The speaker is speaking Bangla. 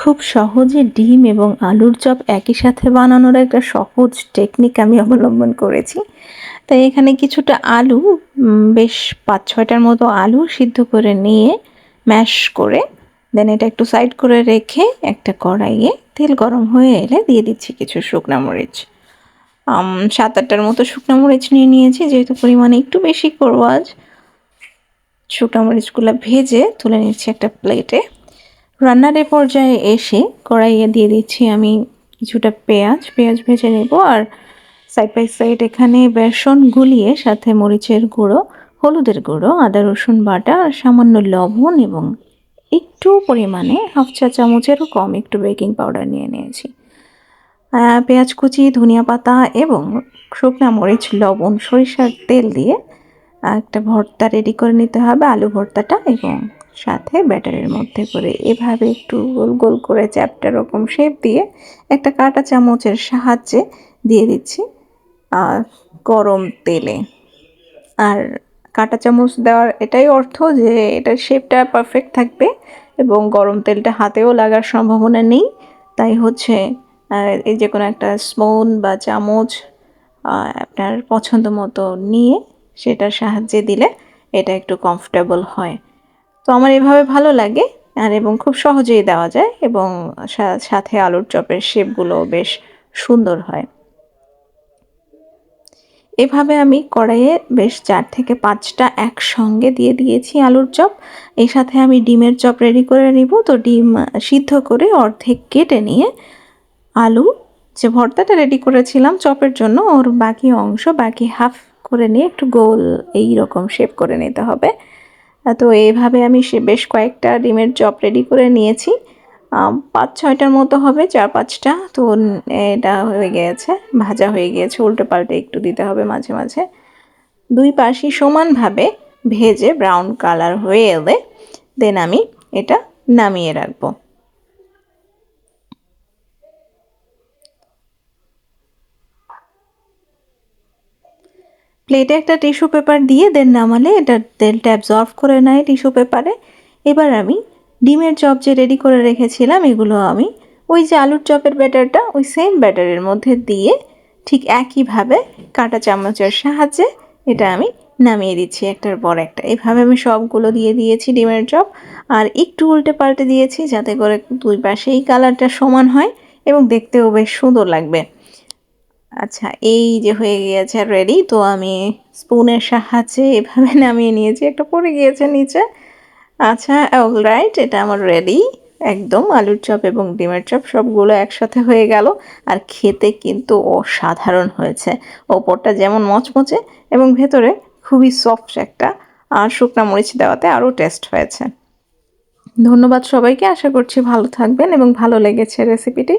খুব সহজে ডিম এবং আলুর চপ একই সাথে বানানোর একটা সহজ টেকনিক আমি অবলম্বন করেছি। তাই এখানে কিছুটা আলু বেশ ৫-৬টার মতো আলু সিদ্ধ করে নিয়ে ম্যাশ করে দেন এটা একটু সাইড করে রেখে একটা কড়াইয়ে তেল গরম হয়ে এলে দিয়ে দিচ্ছি কিছু শুকনো মরিচ। ৭-৮টার মতো শুকনো মরিচ নিয়ে নিয়েছি, যেহেতু পরিমাণে একটু বেশি করবো আজ। শুকনো মরিচগুলো ভেজে তুলে নিচ্ছি একটা প্লেটে। রান্নার এ পর্যায়ে এসে কড়াইয়ে দিয়ে দিচ্ছি আমি কিছুটা পেঁয়াজ ভেজে নেব। আর সাইড বাই সাইড এখানে বেসন গুলিয়ে সাথে মরিচের গুঁড়ো, হলুদের গুঁড়ো, আদা রসুন বাটা আর সামান্য লবণ এবং একটু পরিমাণে 1/2 চা চামচেরও কম একটু বেকিং পাউডার নিয়ে নিয়েছি। পেঁয়াজ কুচি, ধনিয়া পাতা এবং শুকনো মরিচ, লবণ, সরিষার তেল দিয়ে একটা ভর্তা রেডি করে নিতে হবে, আলু ভর্তাটা, এবং সাথে ব্যাটারের মধ্যে করে এভাবে একটু গোল গোল করে চ্যাপ্টা রকম শেপ দিয়ে একটা কাঁটা চামচের সাহায্যে দিয়ে দিচ্ছি গরম তেলে। আর কাঁটা চামচ দেওয়ার এটাই অর্থ যে এটার শেপটা পারফেক্ট থাকবে এবং গরম তেলটা হাতেও লাগার সম্ভাবনা নেই। তাই হচ্ছে এই যে কোনো একটা স্পুন বা চামচ আপনার পছন্দ মতো নিয়ে সেটার সাহায্যে দিলে এটা একটু কমফোর্টেবল হয়। তো আমার এভাবে ভালো লাগে আর এবং খুব সহজেই দেওয়া যায় এবং সাথে আলুর চপের শেপগুলো বেশ সুন্দর হয়। এভাবে আমি কড়াইয়ে বেশ 4 থেকে 5টা একসঙ্গে দিয়ে দিয়েছি আলুর চপ। এর সাথে আমি ডিমের চপ রেডি করে নিব। তো ডিম সিদ্ধ করে অর্ধেক কেটে নিয়ে আলু যে ভর্তাটা রেডি করেছিলাম চপের জন্য, ওর বাকি হাফ করে নিয়ে একটু গোল এই রকম শেপ করে নিতে হবে। তো এইভাবে আমি বেশ কয়েকটা ডিমের চপ রেডি করে নিয়েছি। ৫-৬টার মতো হবে, ৪-৫টা। তো এটা হয়ে গিয়েছে, ভাজা হয়ে গিয়েছে। উল্টে পাল্টে একটু দিতে হবে মাঝে মাঝে। দুই পাশই সমানভাবে ভেজে ব্রাউন কালার হয়ে এলে দেন আমি এটা নামিয়ে রাখবো। প্লেটে একটা টিস্যু পেপার দিয়ে দেন নামালে এটা তেলটা অ্যাবজর্ব করে নেয় টিস্যু পেপারে। এবার আমি ডিমের চপ যে রেডি করে রেখেছিলাম এগুলো আমি ওই যে আলুর চপের ব্যাটারটা ওই সেম ব্যাটারের মধ্যে দিয়ে ঠিক একইভাবে কাঁটা চামচের সাহায্যে এটা আমি নামিয়ে দিচ্ছি একটার পর একটা। এভাবে আমি সবগুলো দিয়ে দিয়েছি ডিমের চপ, আর একটু উল্টে পাল্টে দিয়েছি যাতে করে দুই পাশেই কালারটা সমান হয় এবং দেখতেও বেশ সুন্দর লাগবে। আচ্ছা, এই যে হয়ে গিয়েছে রেডি। তো আমি স্পুনের সাহায্যে এভাবে নামিয়ে নিয়েছি, একটা পড়ে গিয়েছে নিচে। আচ্ছা, অলরাইট, এটা আমার রেডি। একদম আলুর চপ এবং ডিমের চপ সবগুলো একসাথে হয়ে গেল। আর খেতে কিন্তু অসাধারণ হয়েছে। ওপরটা যেমন মচমচে এবং ভেতরে খুবই সফট একটা, আর শুকনা মরিচ দেওয়াতে আরও টেস্ট হয়েছে। ধন্যবাদ সবাইকে, আশা করছি ভালো থাকবেন এবং ভালো লেগেছে রেসিপিটি।